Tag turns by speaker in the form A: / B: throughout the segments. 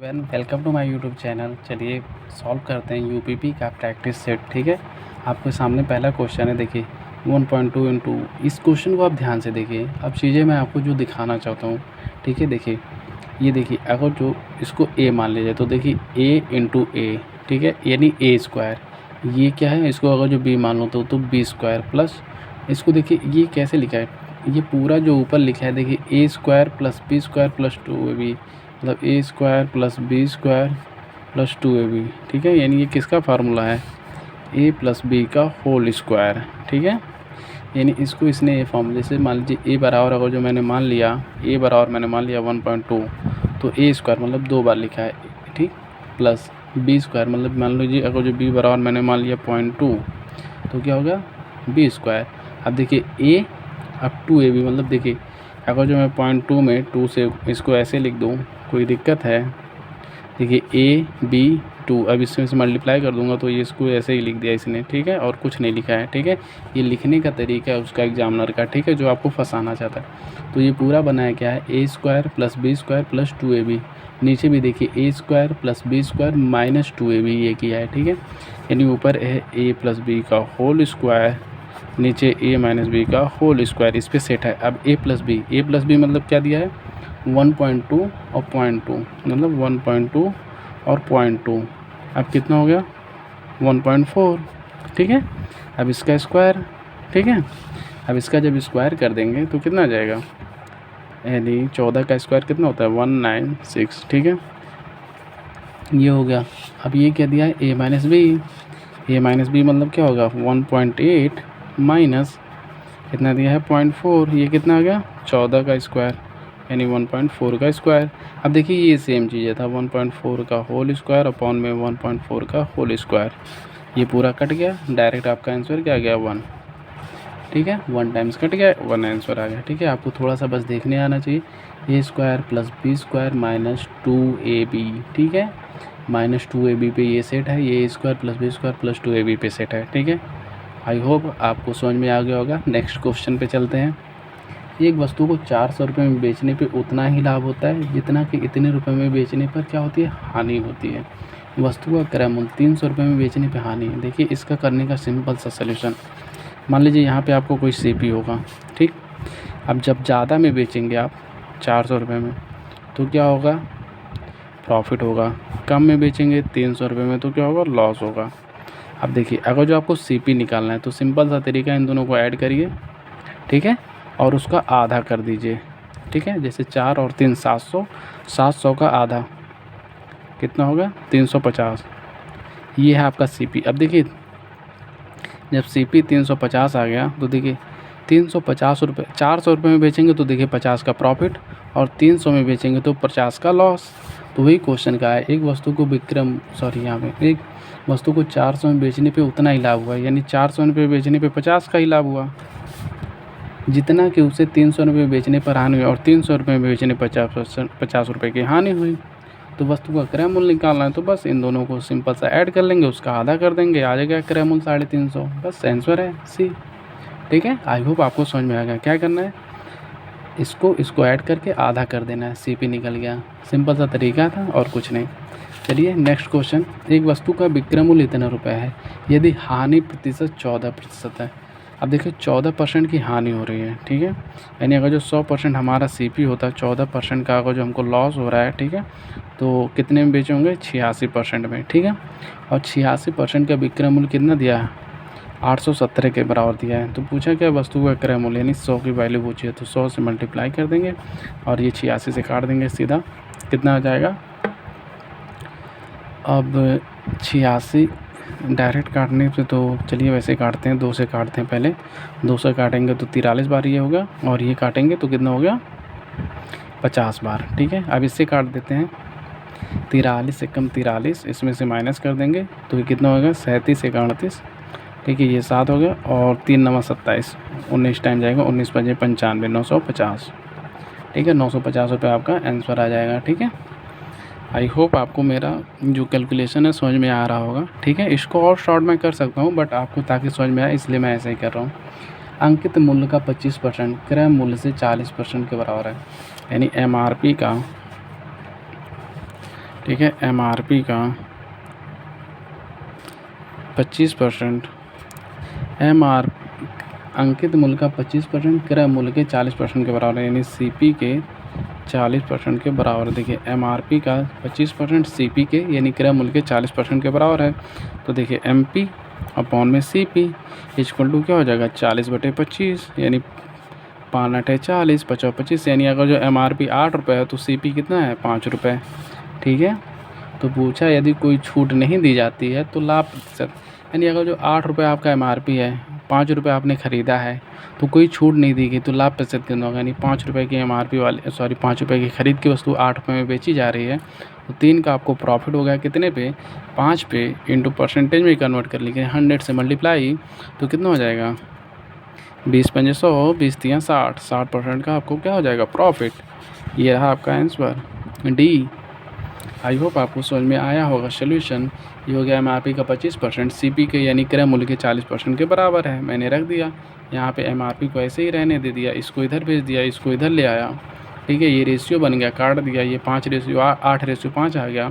A: Welcome to my YouTube channel. चलिए solve करते हैं यूपीपी का प्रैक्टिस सेट। ठीक है, आपके सामने पहला क्वेश्चन है। देखिए 1.2 इंटू, इस क्वेश्चन को आप ध्यान से देखिए। अब चीज़ें मैं आपको जो दिखाना चाहता हूँ, ठीक है। देखिए ये देखिए, अगर जो इसको ए मान लीजिए तो देखिए ए इंटू ए, ठीक है, यानी ए स्क्वायर। ये क्या है, इसको अगर जो बी मान लो तो बी स्क्वायर प्लस, इसको देखिए ये कैसे लिखा है, ये पूरा जो ऊपर लिखा है देखिए A square plus B square plus 2ab, मतलब A square plus B square plus 2ab। ठीक है, यानी ये किसका फार्मूला है, ए प्लस बी का होल स्क्वायर। ठीक है, यानी इसको इसने ए फॉर्मूले से, मान लीजिए ए बराबर, अगर जो मैंने मान लिया ए बराबर मैंने मान लिया 1.2, तो ए स्क्वायर मतलब 2 बार लिखा है, ठीक, प्लस बी स्क्वायर मतलब मान लीजिए अगर जो बी बराबर मैंने मान लिया 0.2, तो क्या होगा बी स्क्वायर। अब देखिए ए, अब 2ab, मतलब देखिए अगर जो मैं 0.2 में 2 से इसको ऐसे लिख दूँ, कोई दिक्कत है। देखिए ए बी 2, अब इसमें से मल्टीप्लाई कर दूंगा तो ये इसको ऐसे ही लिख दिया इसने, ठीक है, और कुछ नहीं लिखा है। ठीक है, ये लिखने का तरीका है उसका एग्जामिनर का, ठीक है, जो आपको फंसाना चाहता है। तो ये पूरा बनाया क्या है, A square plus B square plus 2ab। नीचे भी देखिए A square plus B square minus 2ab ये किया है। ठीक है, यानी ऊपर है ए प्लस बी का होल स्क्वायर, नीचे ए माइनस बी का होल स्क्वायर, इस पर सेट है। अब ए प्लस बी मतलब क्या दिया है 1.2 और 0.2, मतलब 1.2 और 0.2, अब कितना हो गया 1.4। ठीक है, अब इसका स्क्वायर, ठीक है, अब इसका जब स्क्वायर कर देंगे तो कितना आ जाएगा, यानी 14 का स्क्वायर कितना होता है 196। ठीक है, ये हो गया। अब ये क्या दिया है ए माइनस बी मतलब क्या होगा 1.8 माइनस कितना दिया है 0.4, ये कितना आ गया 14 का स्क्वायर, यानी 1.4 का स्क्वायर। अब देखिए ये सेम चीज़ था 1.4 का होल स्क्वायर अपॉन में 1.4 का होल स्क्वायर, ये पूरा कट गया, डायरेक्ट आपका आंसर क्या आ गया 1। ठीक है, 1 टाइम्स कट गया, 1 आंसर आ गया। ठीक है, आपको थोड़ा सा बस देखने आना चाहिए। A square plus B square minus 2ab, ठीक है, माइनस 2ab पे ये सेट है, ये A square plus B square plus 2ab पे सेट है। ठीक है, आई होप आपको समझ में आ गया होगा। नेक्स्ट क्वेश्चन पे चलते हैं। एक वस्तु को 400 रुपये में बेचने पे उतना ही लाभ होता है जितना कि इतने रुपए में बेचने पर क्या होती है, हानि होती है। वस्तु का क्रय मूल्य 300 रुपये में बेचने पे हानि है। देखिए इसका करने का सिंपल सा सलूशन, मान लीजिए यहाँ पे आपको कोई सीपी होगा, ठीक, अब जब ज़्यादा में बेचेंगे आप 400 रुपये में तो क्या होगा, प्रॉफिट होगा। कम में बेचेंगे 300 रुपये में तो क्या होगा, लॉस होगा। अब देखिए अगर जो आपको सीपी निकालना है तो सिंपल सा तरीका, इन दोनों को ऐड करिए, ठीक है, और उसका आधा कर दीजिए। ठीक है, जैसे 4 और 3 700, 700 का आधा कितना होगा 350, ये है आपका सीपी। अब देखिए जब सीपी 350 आ गया तो देखिए 350 रुपये, 400 रुपये में बेचेंगे तो देखिए 50 का प्रॉफिट, और 300 में बेचेंगे तो 50 का लॉस। तो वही क्वेश्चन का है, एक वस्तु को यहाँ पे एक वस्तु को 400 में बेचने पे उतना ही लाभ हुआ, यानी 400 रुपये बेचने पे 50 का ही लाभ हुआ, जितना कि उसे 300 रुपये बेचने पर हानि हुई, और 300 रुपये में बेचने 50 रुपये की हानि हुई। तो वस्तु का क्रय मूल्य निकालना है तो बस इन दोनों को सिंपल सा ऐड कर लेंगे, उसका आधा कर देंगे, आ जाएगा क्रय मूल्य 350, बस आंसर है सी। ठीक है, आई होप आपको समझ में आ गया। क्या करना है, इसको ऐड करके आधा कर देना है, सीपी निकल गया। सिंपल सा तरीका था और कुछ नहीं। चलिए नेक्स्ट क्वेश्चन, एक वस्तु का विक्रय मूल्य इतना रुपये है यदि हानि प्रतिशत 14% है। अब देखिए 14% की हानि हो रही है, ठीक है, यानी अगर जो 100% हमारा सीपी होता है, 14% का अगर जो हमको लॉस हो रहा है, ठीक है, तो कितने में बेचे होंगे 86% में। ठीक है, और 86% का विक्रय मूल्य कितना दिया है 817 के बराबर दिया है। तो पूछा क्या वस्तु का क्रय मूल्य, यानी 100 की वैल्यू पूछी है तो 100 से मल्टीप्लाई कर देंगे और ये 86 से काट देंगे, सीधा कितना आ जाएगा। अब 86 डायरेक्ट काटने से तो चलिए वैसे काटते हैं, 2 से काटते हैं, पहले 2 से काटेंगे तो 43 बार ये होगा, और ये काटेंगे तो कितना हो गया 50 बार। ठीक है, अब इससे काट देते हैं, 43 से कम 43, इसमें से माइनस कर देंगे तो ये कितना होगा 37 से 38, ठीक है, ये 7 हो गया, और 3 9 27, 19 टाइम जाएगा, 19 5 95, 950। ठीक है, 950 रुपये आपका आंसर आ जाएगा। ठीक है, आई होप आपको मेरा जो कैलकुलेशन है समझ में आ रहा होगा। ठीक है, इसको और शॉर्ट में कर सकता हूँ बट आपको ताकि समझ में आए इसलिए मैं ऐसे ही कर रहा हूँ। अंकित मूल्य का 25% क्रय मूल्य से 40% के बराबर है, यानी MRP का ठीक है। MRP का 25%, MR अंकित मूल्य का 25% क्रय मूल्य के 40% के बराबर है, यानी CP के 40% के बराबर। देखिए MRP का 25% CP के यानी क्रय मूल्य के 40% के बराबर है। तो देखिए MP अपॉन में CP इक्वल टू क्या हो जाएगा 40/25, यानी 5×8 = 40, 50/25, यानी अगर जो MRP 8 रुपये है तो CP कितना है 5 रुपये। ठीक है। तो पूछा यदि कोई छूट नहीं दी जाती है तो लाभ प्रतिशत, यानी अगर जो 8 रुपये आपका MRP है, 5 रुपये आपने ख़रीदा है तो कोई छूट नहीं दी गई तो लाभ प्रतिशत कितना होगा, यानी 5 रुपये की MRP वाली 5 रुपये की खरीद की वस्तु 8 रुपये में बेची जा रही है तो 3 का आपको प्रॉफिट हो गया कितने पे 5 पे, इंटू परसेंटेज में कन्वर्ट कर लीजिए 100 से मल्टीप्लाई तो कितना हो जाएगा 20×5 100, 20×3 60, 60% का आपको क्या हो जाएगा प्रॉफिट। ये रहा आपका आंसर डी। आई होप आपको समझ में आया होगा सोल्यूशन। ये हो गया MRP का 25%, CP के यानी क्रय मूल्य के 40% के बराबर है। मैंने रख दिया यहाँ पे MRP को ऐसे ही रहने दे दिया, इसको इधर भेज दिया, इसको इधर ले आया। ठीक है। ये रेशियो बन गया, काट दिया, ये 8:5 आ गया।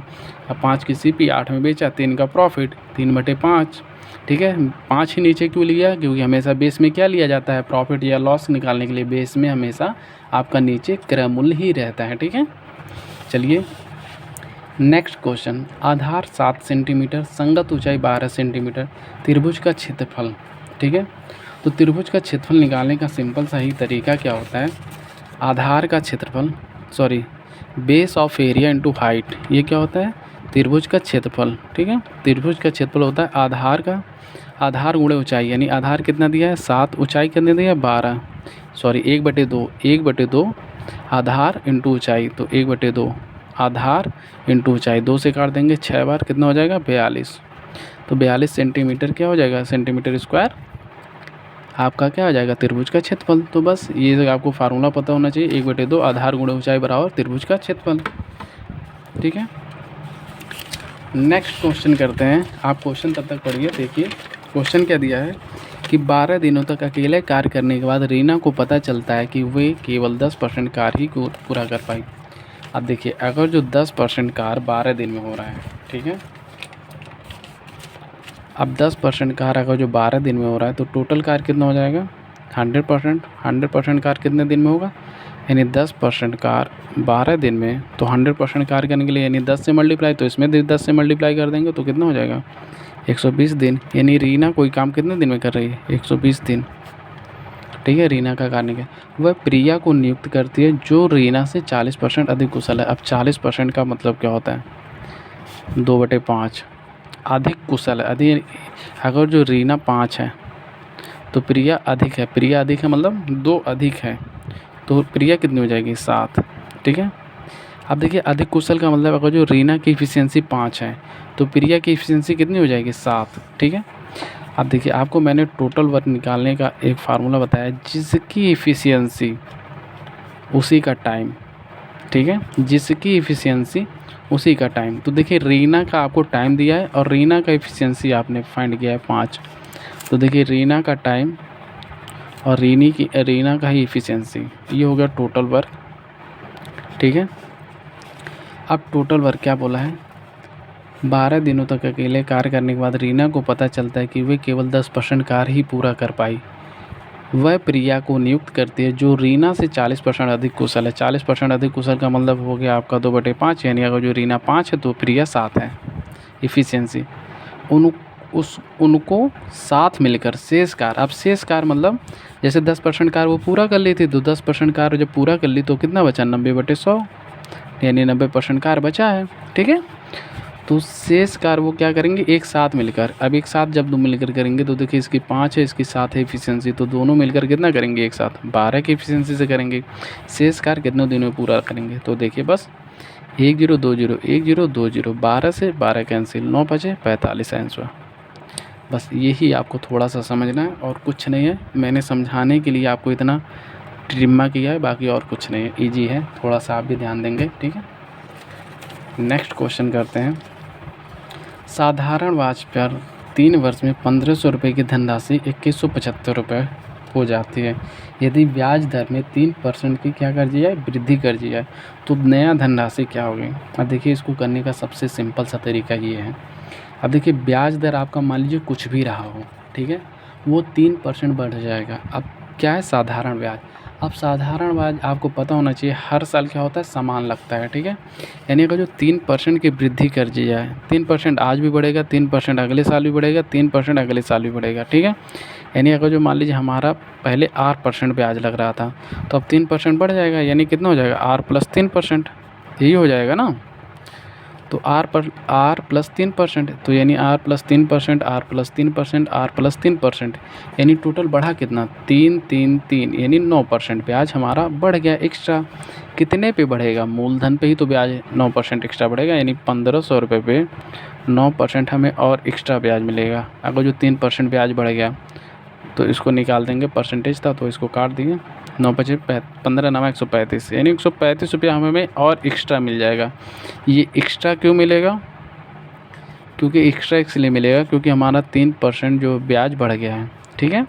A: अब 5 की CP 8 में बेचा, 3 का प्रॉफिट 3/5। ठीक है। 5 ही नीचे क्यों लिया, क्योंकि हमेशा बेस में क्या लिया जाता है प्रॉफिट या लॉस निकालने के लिए बेस में हमेशा आपका नीचे क्रय मूल्य ही रहता है। ठीक है। चलिए नेक्स्ट क्वेश्चन, आधार 7 सेंटीमीटर, संगत ऊंचाई 12 सेंटीमीटर, त्रिभुज का क्षेत्रफल। ठीक है। तो त्रिभुज का क्षेत्रफल निकालने का सिंपल सा ही तरीका क्या होता है, आधार का क्षेत्रफल base of area into height, ये क्या होता है त्रिभुज का क्षेत्रफल। ठीक है। त्रिभुज का क्षेत्रफल होता है आधार गुणे ऊंचाई, यानी आधार कितना दिया है 7, ऊंचाई कितने दिया है 12, 1/2 आधार इंटू ऊंचाई, तो 1/2 आधार इंटू ऊंचाई, 2 से काट देंगे 6 बार, कितना हो जाएगा 42। तो 42 सेंटीमीटर क्या हो जाएगा सेंटीमीटर स्क्वायर आपका क्या हो जाएगा त्रिभुज का क्षेत्रफल। तो बस ये आपको फार्मूला पता होना चाहिए, 1/2 आधार गुणे ऊंचाई बराबर त्रिभुज का क्षेत्रफल। ठीक है। नेक्स्ट क्वेश्चन करते हैं। आप क्वेश्चन तब तक पढ़िए। देखिए क्वेश्चन क्या दिया है कि 12 दिनों तक अकेले कार्य करने के बाद रीना को पता चलता है कि वे केवल 10% कार्य ही को पूरा कर पाई। अब देखिए अगर जो 10% कार्य 12 दिन में हो रहा है, ठीक है, अब 10% कार्य अगर जो 12 दिन में हो रहा है तो टोटल कार्य कितना हो जाएगा 100%। 100% कार्य कितने दिन में होगा, यानी 10% कार्य 12 दिन में, तो 100% कार्य करने के लिए यानी 10 से मल्टीप्लाई, तो इसमें 10 से मल्टीप्लाई कर देंगे तो कितना हो जाएगा 120 दिन। यानी रीना कोई काम कितने दिन में कर रही है 120 दिन। ठीक है। रीना का कार्य क्या, वह प्रिया को नियुक्त करती है जो रीना से 40% अधिक कुशल है। अब 40% का मतलब क्या होता है 2/5 अधिक कुशल है। अधिक अगर जो रीना 5 है तो प्रिया अधिक है, प्रिया अधिक है मतलब 2 अधिक है, तो प्रिया कितनी हो जाएगी 7। ठीक है। अब देखिए अधिक कुशल का मतलब अगर जो रीना की इफिशियंसी 5 है तो प्रिया की इफिशियंसी कितनी हो जाएगी 7। ठीक है। अब देखिए आपको मैंने टोटल वर्क निकालने का एक फार्मूला बताया, जिसकी इफिशियंसी उसी का टाइम। ठीक है। जिसकी इफिशियंसी उसी का टाइम। तो देखिए रीना का आपको टाइम दिया है और रीना का इफिशियंसी आपने फाइंड किया है 5। तो देखिए रीना का टाइम और रीना का ही इफिशियंसी, ये हो गया टोटल वर्क। ठीक है। अब टोटल वर्क क्या बोला है, 12 दिनों तक अकेले कार्य करने के बाद रीना को पता चलता है कि वे केवल 10% कार्य ही पूरा कर पाई। वह प्रिया को नियुक्त करती है जो रीना से 40% अधिक कुशल है। 40% अधिक कुशल का मतलब हो गया आपका 2/5, यानी अगर जो रीना 5 है तो प्रिया 7 है इफिशियंसी। उनको साथ मिलकर शेष कार्य, अब शेष कार्य मतलब जैसे 10% कार्य वो पूरा कर ली थी, तो 10% कार्य जब पूरा कर ली तो कितना बचा 90/100, यानी 90% कार्य बचा है। ठीक है। तो शेष कार्य वो क्या करेंगे एक साथ मिलकर, अब एक साथ जब दो मिलकर करेंगे तो देखिए इसकी 5 है इसकी 7 है इफिशियंसी, तो दोनों मिलकर कितना करेंगे एक साथ 12 की इफिशियंसी से करेंगे। शेष कार्य कितने दिनों में पूरा करेंगे, तो देखिए बस 1020 1020 12 से 12 कैंसिल, 9 बचे 45 आंसर। बस यही आपको थोड़ा सा समझना है और कुछ नहीं है। मैंने समझाने के लिए आपको इतना ट्रिम्मा किया है, बाकी और कुछ नहीं है, ईजी है, थोड़ा सा आप भी ध्यान देंगे। ठीक है। नेक्स्ट क्वेश्चन करते हैं। साधारण ब्याज पर 3 वर्ष में 1500 रुपये की धनराशि 2175 रुपये हो जाती है। यदि ब्याज दर में 3% की क्या कर दी जाए, वृद्धि कर दी जाए, तो नया धनराशि क्या होगी। अब देखिए इसको करने का सबसे सिंपल सा तरीका ये है। अब देखिए ब्याज दर आपका मान लीजिए कुछ भी रहा हो, ठीक है, वो 3% बढ़ जाएगा। अब क्या है, साधारण ब्याज। अब साधारण ब्याज आपको पता होना चाहिए हर साल क्या होता है, समान लगता है, ठीक है। यानी अगर जो 3% की वृद्धि कर दी जाए, 3% आज भी बढ़ेगा, 3% अगले साल भी बढ़ेगा, 3% अगले साल भी बढ़ेगा, ठीक है। यानी अगर जो मान लीजिए हमारा पहले 8% ब्याज लग रहा था, तो अब 3% बढ़ जाएगा, यानी कितना हो जाएगा, R + 3%, यही हो जाएगा ना। तो R + 3%, तो यानी R + 3%, R + 3%, R + 3%, यानी टोटल बढ़ा कितना, 3 3 3, यानी 9% ब्याज हमारा बढ़ गया एक्स्ट्रा। कितने पे बढ़ेगा, मूलधन पे ही तो ब्याज 9% एक्स्ट्रा बढ़ेगा, यानी 1500 रुपये पे 9% हमें और एक्स्ट्रा ब्याज मिलेगा। अगर जो 3% ब्याज बढ़ गया तो इसको निकाल देंगे, परसेंटेज था तो इसको काट दिए, 9×5 15 9 135, यानी 135 रुपया हमें और एक्स्ट्रा मिल जाएगा। ये एक्स्ट्रा क्यों मिलेगा, क्योंकि एक्स्ट्रा इसलिए मिलेगा क्योंकि हमारा 3% जो ब्याज बढ़ गया है, ठीक है।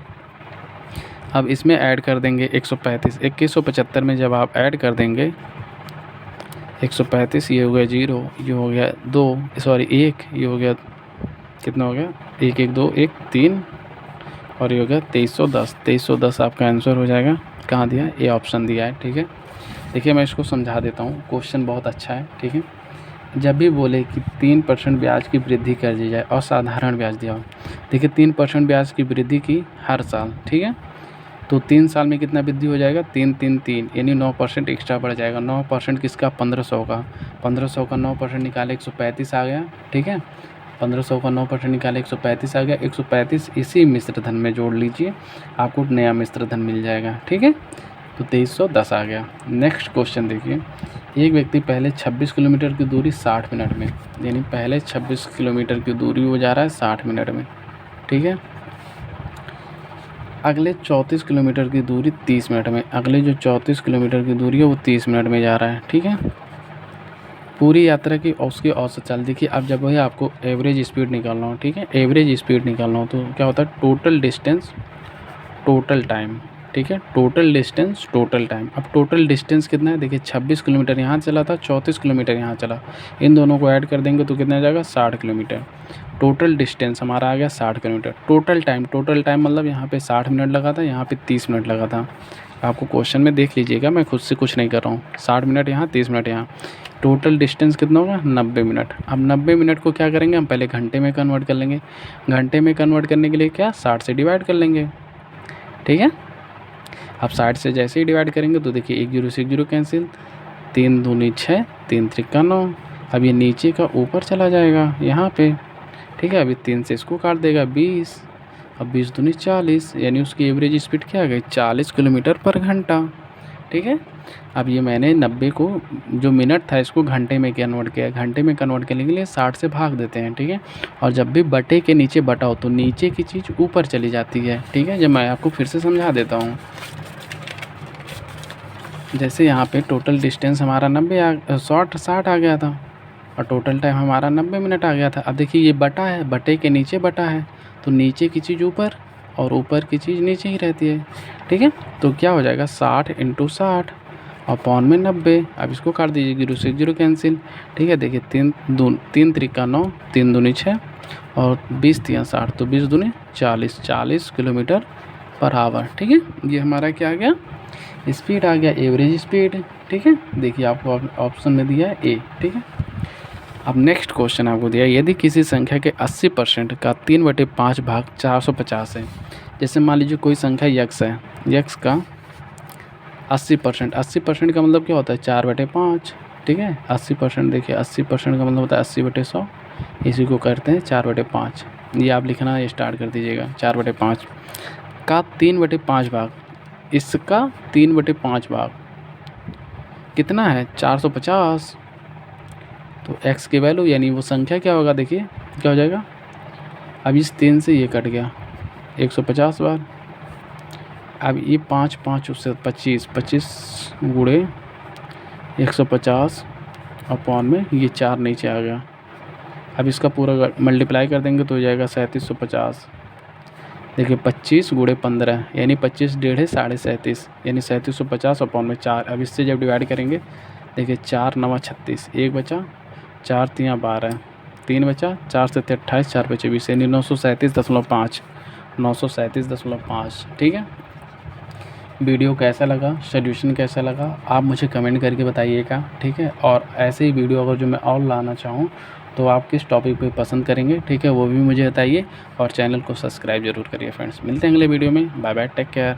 A: अब इसमें ऐड कर देंगे 135, 2175 में जब आप ऐड कर देंगे 135, ये हो गया 0, ये हो गया 2, सॉरी 1, ये हो गया कितना हो गया, 1 1 2 1 3, और ये हो गया 2310। 2310 आपका आंसर हो जाएगा। कहाँ दिया, ये ऑप्शन दिया है, ठीक है। देखिए मैं इसको समझा देता हूँ, क्वेश्चन बहुत अच्छा है, ठीक है। जब भी बोले कि 3% ब्याज की वृद्धि कर दी जाए और साधारण ब्याज दिया हो, देखिए 3% ब्याज की वृद्धि की हर साल, ठीक है, तो 3 साल में कितना वृद्धि हो जाएगा, 3 3 3, यानी 9% एक्स्ट्रा बढ़ जाएगा। 9% किसका, 1500 का, 1500 का 9% निकाले 135 आ गया, ठीक है। 1500 का 9% निकाले 135 आ गया। 135 इसी मिश्र धन में जोड़ लीजिए, आपको नया मिश्र धन मिल जाएगा, ठीक है। तो 2310 आ गया। नेक्स्ट क्वेश्चन देखिए, एक व्यक्ति पहले 26 किलोमीटर की दूरी 60 मिनट में, यानी पहले 26 किलोमीटर की दूरी वो जा रहा है 60 मिनट में, ठीक है। अगले 34 किलोमीटर की दूरी 30 मिनट में, अगले जो 34 किलोमीटर की दूरी है वो 30 मिनट में जा रहा है, ठीक है। पूरी यात्रा की उसकी औसत चाल देखिए। अब जब वही आपको एवरेज स्पीड निकालना हो, ठीक है, एवरेज स्पीड निकालना हो तो क्या होता है, टोटल डिस्टेंस टोटल टाइम, ठीक है, टोटल डिस्टेंस टोटल टाइम। अब टोटल डिस्टेंस कितना है, देखिए 26 किलोमीटर यहाँ चला था, 34 किलोमीटर यहाँ चला, इन दोनों को ऐड कर देंगे तो कितना आ जाएगा, 60 किलोमीटर। टोटल डिस्टेंस हमारा आ गया 60 किलोमीटर। टोटल टाइम मतलब यहाँ पे 60 मिनट लगा था, यहाँ पे 30 मिनट लगा था। आपको क्वेश्चन में देख लीजिएगा, मैं खुद से कुछ नहीं कर रहा हूँ। 60 मिनट यहाँ, 30 मिनट यहाँ, टोटल डिस्टेंस कितना होगा, 90 मिनट। अब 90 मिनट को क्या करेंगे, हम पहले घंटे में कन्वर्ट कर लेंगे। घंटे में कन्वर्ट करने के लिए क्या, 60 से डिवाइड कर लेंगे, ठीक है। अब 60 से जैसे ही डिवाइड करेंगे तो देखिए 1 0 से 1 0 कैंसिल, 3 दूनी 6, 3 त्रिका 9। अब ये नीचे का ऊपर चला जाएगा यहाँ पे, ठीक है। अभी 3 से इसको काट देगा 20, अब 20 दूनी 40, यानी उसकी एवरेज स्पीड क्या आ गई, 40 किलोमीटर पर घंटा, ठीक है। अब ये मैंने 90 को जो मिनट था इसको घंटे में कन्वर्ट किया, घंटे में कन्वर्ट करने के लिए 60 से भाग देते हैं, ठीक है। और जब भी बटे के नीचे बटा हो तो नीचे की चीज़ ऊपर चली जाती है, ठीक है। जब मैं आपको फिर से समझा देता हूँ, जैसे यहाँ पे टोटल डिस्टेंस हमारा 60 आ गया था और टोटल टाइम हमारा 90 मिनट आ गया था। अब देखिए ये बटा है, बटे के नीचे बटा है तो नीचे की चीज़ ऊपर और ऊपर की चीज़ नीचे ही रहती है, ठीक है। तो क्या हो जाएगा, 60 × 60 और पौन में 90। अब इसको काट दीजिए, 0 से 0 कैंसिल, ठीक है। देखिए 3 त्रिका 9, 3 दूनी 6 और 20 तियाँ 60, तो 20 दूनी 40, 40 किलोमीटर पर आवर, ठीक है। ये हमारा क्या आ गया, स्पीड आ गया, एवरेज स्पीड, ठीक है। देखिए आपको ऑप्शन में दिया है ए, ठीक है। अब नेक्स्ट क्वेश्चन आपको दिया है, यदि किसी संख्या के 80% का 3/5 भाग 450 है। जैसे मान लीजिए कोई संख्या यक्स है, यक्स का 80%, 80% का मतलब क्या होता है, 4/5, ठीक है। 80% देखिए 80% का मतलब होता है 80/100, इसी को करते हैं 4/5। ये आप लिखना स्टार्ट कर दीजिएगा, 4/5 का 3/5 भाग, इसका 3/5 भाग कितना है, 450। तो x की वैल्यू यानी वो संख्या क्या होगा, देखिए क्या हो जाएगा। अब इस 3 से ये कट गया 150 बार। अब ये 5 5 उससे 25, 25 गुणे 150 और पौन में ये 4 नीचे आ गया। अब इसका पूरा मल्टीप्लाई कर देंगे तो हो जाएगा 3750। देखिए 25 गुणे 15 यानी 25 डेढ़े 37.5 यानी 3750 अपॉन में 4। अब इससे जब डिवाइड करेंगे देखिए 4 नवा 36, 1 बचा, 4 तियाँ 12, 3 बचा, 4 से 28, 4 बचे 20 यानी 937.5, 937.5। ठीक है। वीडियो कैसा लगा, सॉल्यूशन कैसा लगा, आप मुझे कमेंट करके बताइएगा। ठीक है। और ऐसे ही वीडियो अगर जो मैं और लाना चाहूँ तो आप किस टॉपिक पे पसंद करेंगे, ठीक है, वो भी मुझे बताइए और चैनल को सब्सक्राइब ज़रूर करिए फ्रेंड्स। मिलते हैं अगले वीडियो में। Bye bye, take care.